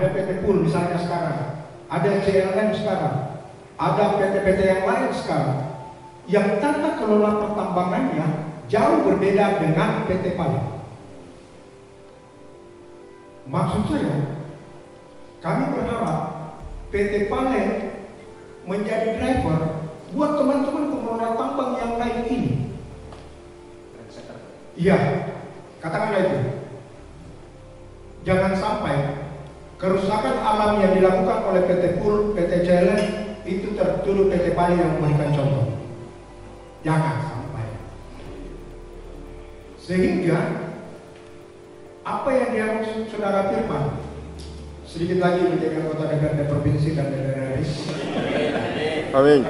ada PT PUL misalnya sekarang, ada CLN sekarang, ada PT-PT yang lain sekarang, yang tata kelola pertambangannya jauh berbeda dengan PT Pale. Maksud saya, kami berharap PT Pale menjadi driver buat teman-teman pengelola tambang yang lain ini. Iya, katakanlah itu. Jangan sampai kerusakan alam yang dilakukan oleh PT PUL, PT CLN itu tertuduh PT Pale yang memberikan contoh. Jangan sampai. Sehingga apa yang diharapkan Saudara Firman sedikit lagi menjadi anggota DPRD provinsi dan DPR RI. Amin.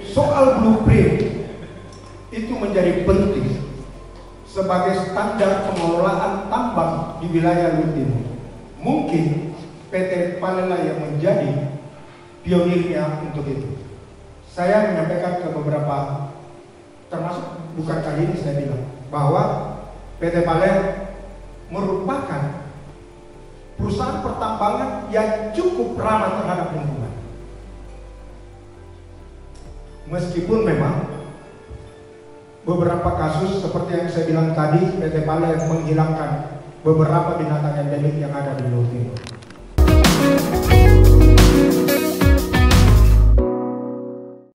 Soal blueprint itu menjadi penting sebagai standar pengelolaan tambang di wilayah Luhut Timur. Mungkin PT Pale yang menjadi pionirnya untuk itu. Saya menyampaikan ke beberapa, termasuk bukan kali ini saya bilang, bahwa PT Pale merupakan perusahaan pertambangan yang cukup ramah terhadap lingkungan. Meskipun memang beberapa kasus seperti yang saya bilang tadi, PT Pale menghilangkan beberapa binatang endemik yang ada di Luhut Timur.